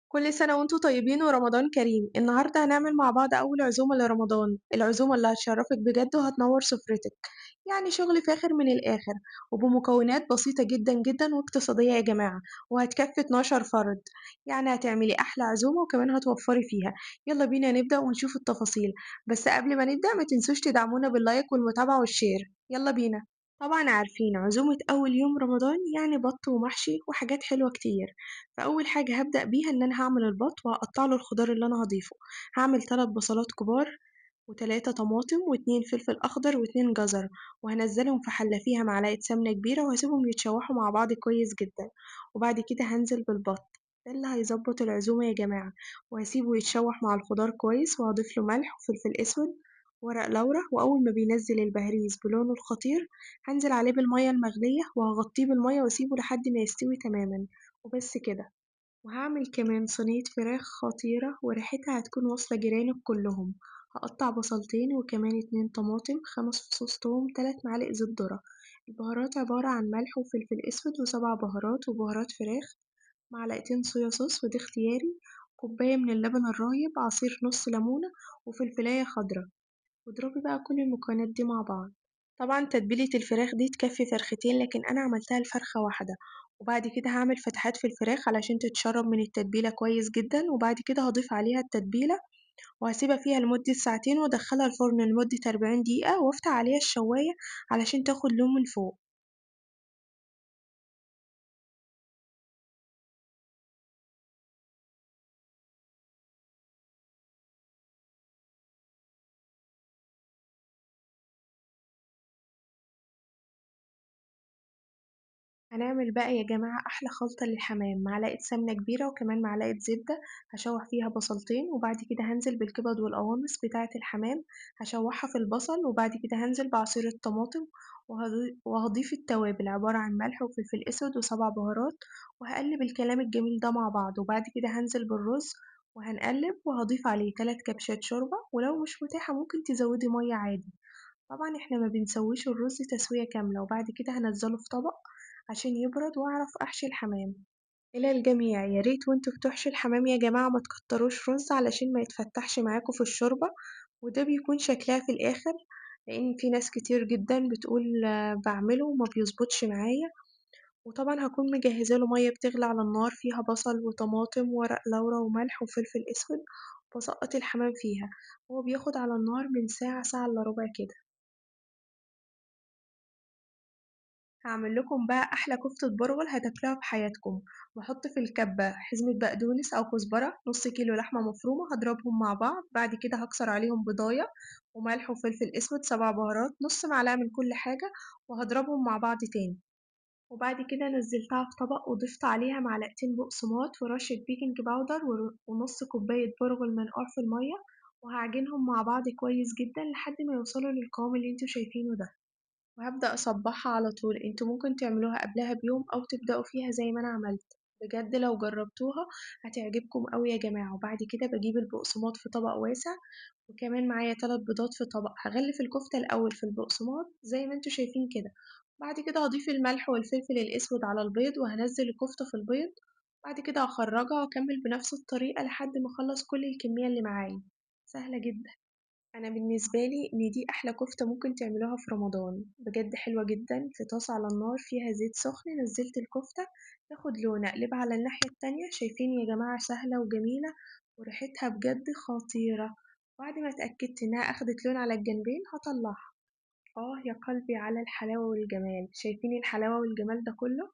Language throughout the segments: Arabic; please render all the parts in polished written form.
كل سنة وانتم طيبين ورمضان كريم. النهاردة هنعمل مع بعض أول عزومة لرمضان، العزومة اللي هتشرفك بجد وهتنور سفرتك. يعني شغل فاخر من الآخر، وبمكونات بسيطة جدا جدا واقتصادية يا جماعة، وهتكفي 12 فرد. يعني هتعملي أحلى عزومة وكمان هتوفري فيها. يلا بينا نبدأ ونشوف التفاصيل. بس قبل ما نبدأ ما تنسوش تدعمونا باللايك والمتابعة والشير. يلا بينا. طبعا عارفين عزومة أول يوم رمضان يعني بط ومحشي وحاجات حلوة كتير. فأول حاجة هبدأ بيها إن أنا هعمل البط وهقطع له الخضار اللي أنا هضيفه. هعمل 3 بصلات كبار و3 طماطم و2 فلفل أخضر و2 جزر، وهنزلهم في حلة فيها معلقة سمنة كبيرة وهسيبهم يتشوحوا مع بعض كويس جدا. وبعد كده هنزل بالبط، ده اللي هيظبط العزومة يا جماعة. وهسيبه يتشوح مع الخضار كويس وهضيف له ملح وفلفل أسود ورق لورا. وأول ما بينزل البهريز بلونه الخطير هنزل عليه بالمية المغلية وهغطيه بالمية واسيبه لحد ما يستوي تماما. وبس كده. وهعمل كمان صينية فراخ خطيرة وريحتها هتكون واصلة جيرانك كلهم. هقطع بصلتين وكمان 2 طماطم، 5 فصوص توم، 3 معالق زيت ذرة. البهارات عبارة عن ملح وفلفل أسود و7 بهارات وبهارات فراخ، معلقتين صويا صوص وده اختياري، كوباية من اللبن الرايب، عصير نص ليمونة، وفلفلاية خضرا. واضربي بقى كل المكونات دي مع بعض. طبعا تتبيلة الفراخ دي تكفي فرختين لكن أنا عملتها لفرخة واحدة. وبعد كده هعمل فتحات في الفراخ علشان تتشرب من التتبيلة كويس جدا. وبعد كده هضيف عليها التتبيلة وهسيبها فيها لمدة ساعتين وادخلها الفرن لمدة 40 دقيقة وافتح عليها الشواية علشان تاخد لون من فوق. هنعمل بقى يا جماعة أحلى خلطة للحمام، معلقة سمنة كبيرة وكمان معلقة زبدة. هشوح فيها بصلتين وبعد كده هنزل بالكبد والقوانص بتاعة الحمام، هشوحها في البصل. وبعد كده هنزل بعصير الطماطم وهضيف التوابل عبارة عن ملح وفلفل أسود و7 بهارات. وهقلب الكلام الجميل ده مع بعض. وبعد كده هنزل بالرز وهنقلب وهضيف عليه 3 كبشات شوربة، ولو مش متاحة ممكن تزودي مية عادي. طبعًا إحنا ما بنسويش الرز تسوية كاملة. وبعد كده هانزّله في طبق عشان يبرد وأعرف أحشي الحمام. إلى الجميع، يا ريت وانتوا بتحشوا الحمام يا جماعة ما تكتروش رز علشان ما يتفتحش معاكوا في الشوربة، وده بيكون شكلها في الآخر. لأن في ناس كتير جدا بتقول بعمله وما بيظبطش معايا. وطبعا هكون مجهزة له مية بتغلي على النار فيها بصل وطماطم وورق لورا وملح وفلفل أسود، وبسقط الحمام فيها. هو بياخد على النار من ساعة، ساعة إلا ربع كده. هاعمل لكم بقى أحلى كفتة برغل هتاكلوها في حياتكم. باحط في الكبة حزمة بقدونس أو كزبرة، نص كيلو لحمة مفرومة هاضربهم مع بعض. بعد كده هاكسر عليهم بضاية وملح وفلفل أسود، 7 بهارات، نص معلقة من كل حاجة، وهاضربهم مع بعض تاني. وبعد كده نزلتها في طبق وضفت عليها معلقتين بقسماط ورشة بيكنج باودر ونص كوباية برغل منقوع في المية. وهعجنهم مع بعض كويس جدا لحد ما يوصلوا للقوام اللي انتوا شايفينه ده. وهابدأ أصبّعها على طول. انتوا ممكن تعملوها قبلها بيوم أو تبدأوا فيها زي ما أنا عملت. بجد لو جربتوها هتعجبكم أوي يا جماعة. وبعد كده باجيب البقسماط في طبق واسع، وكمان معايا 3 بيضات في طبق. هغلف الكفتة الأول في البقسماط زي ما انتوا شايفين كده. بعد كده هضيف الملح والفلفل الأسود على البيض وهنزل الكفتة في البيض. بعد كده هخرجها وأكمل بنفس الطريقة لحد ما أخلص كل الكمية اللي معايا. سهلة جدا. أنا بالنسبة لي إن دي أحلى كفتة ممكن تعملوها في رمضان، بجد حلوة جدا. في طاسة على النار فيها زيت سخن نزلت الكفتة تاخد لون، أقلبها على الناحية التانية. شايفين يا جماعة سهلة وجميلة وريحتها بجد خطيرة. بعد ما اتأكدت إنها أخدت لون على الجنبين هطلعها. يا قلبي على الحلاوة والجمال، شايفين الحلاوة والجمال ده كله.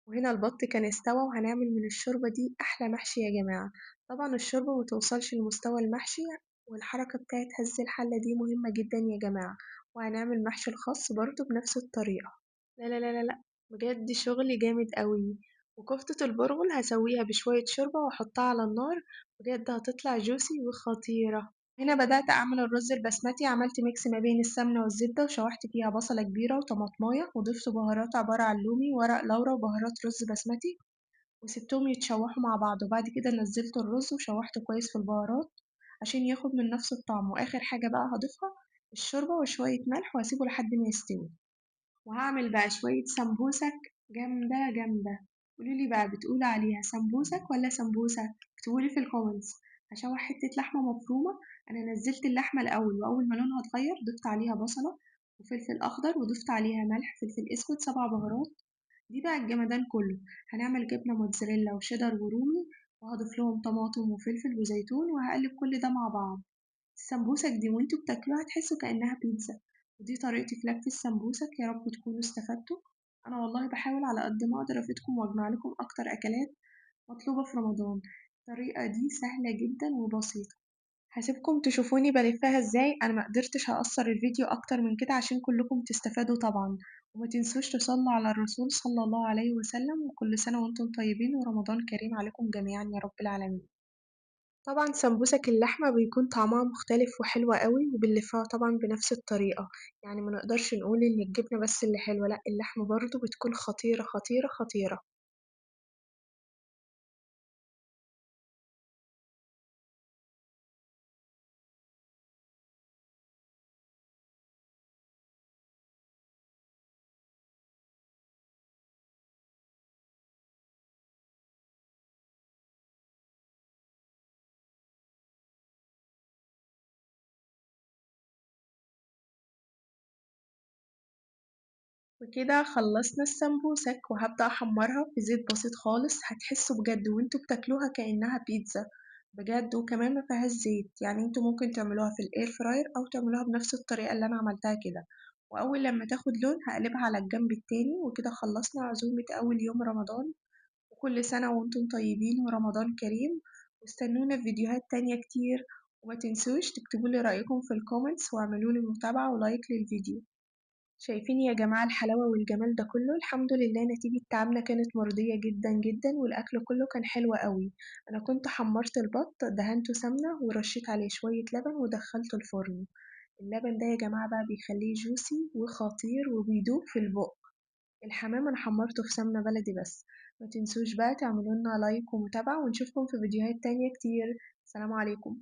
وهنا البط كان استوى وهنعمل من الشوربة دي أحلى محشي يا جماعة. طبعا الشوربة متوصلش لمستوى المحشي، والحركة بتاعت هز الحلة دي مهمة جدا يا جماعة. وهنعمل محشي الخاص برضه بنفس الطريقة. لا لا لا لا لا، بجد شغل جامد قوي. وكفتة البرغل هسويها بشوية شوربة واحطها على النار، بجد هتطلع جوسي وخطيرة. هنا بدأت أعمل الرز البسمتي. عملت ميكس ما بين السمنة والزبدة وشوحت فيها بصلة كبيرة وطماطماية وضفت بهارات عبارة عن لومي ورق لورا وبهارات رز بسمتي، وسبتهم يتشوحوا مع بعض. وبعد كده نزلت الرز وشوحته كويس في البهارات عشان ياخد من نفس الطعم. وآخر حاجة بقى هضيفها الشوربة وشوية ملح وهسيبه لحد ما يستوي. وهعمل بقى شوية سمبوسك جامدة جامدة. قولولي بقى بتقولوا عليها سمبوسك ولا سمبوسة؟ اكتبولي في الكومنتس. هشوح حتة لحمة مفرومة. أنا نزلت اللحمة الأول وأول ما لونها اتغير ضفت عليها بصلة وفلفل أخضر وضفت عليها ملح فلفل أسود 7 بهارات. دي بقى الجمدان كله. هنعمل جبنة موتزاريلا وشيدر ورومي وهضيف لهم طماطم وفلفل وزيتون وهقلب كل ده مع بعض. السمبوسك دي وانتوا بتاكلوها تحسوا كأنها بيتزا. ودي طريقتي في لف السمبوسك، يا رب تكونوا استفدتوا. أنا والله بحاول على قد ما أقدر أفيدكم وأجمع لكم أكتر أكلات مطلوبة في رمضان. الطريقة دي سهلة جدا وبسيطة. هسيبكم تشوفوني بلفها ازاي. أنا مقدرتش أقصر الفيديو أكتر من كده عشان كلكم تستفادوا طبعا. وما تنسوش تصلوا على الرسول صلى الله عليه وسلم، وكل سنة وانتم طيبين ورمضان كريم عليكم جميعا يا رب العالمين. طبعًا سمبوسك اللحمة بيكون طعمها مختلف وحلوة أوي، وبنلفّها طبعًا بنفس الطريقة. يعني منقدرش نقول إن الجبنة بس اللي حلوة، لأ اللحمة برضه بتكون خطيرة خطيرة خطيرة. وكده خلصنا السمبوسك وهبدأ أحمرها في زيت بسيط خالص. هتحسوا بجد وانتوا بتاكلوها كأنها بيتزا بجد، وكمان مفيهاش زيت. يعني انتوا ممكن تعملوها في الاير فراير أو تعملوها بنفس الطريقة اللي أنا عملتها كده. وأول لما تاخد لون هقلبها على الجنب التاني. وكده خلصنا عزومة أول يوم رمضان. وكل سنة وانتم طيبين ورمضان كريم. واستنونا في فيديوهات تانية كتير. وما تنسوش تكتبولي رأيكم في الكومنتس واعملولي متابعة ولايك للفيديو. شايفين يا جماعة الحلاوة والجمال ده كله؟ الحمد لله نتيجة تعبنا كانت مرضية جدا جدا، والأكل كله كان حلو قوي. أنا كنت حمرت البط دهنته سمنة ورشيت عليه شوية لبن ودخلته الفرن. اللبن ده يا جماعة بقى بيخليه جوسي وخطير وبيدوب في البق. الحمام أنا حمرته في سمنة بلدي بس. ما تنسوش بقى تعملولنا لايك ومتابعة ونشوفكم في فيديوهات تانية كتير. سلام عليكم.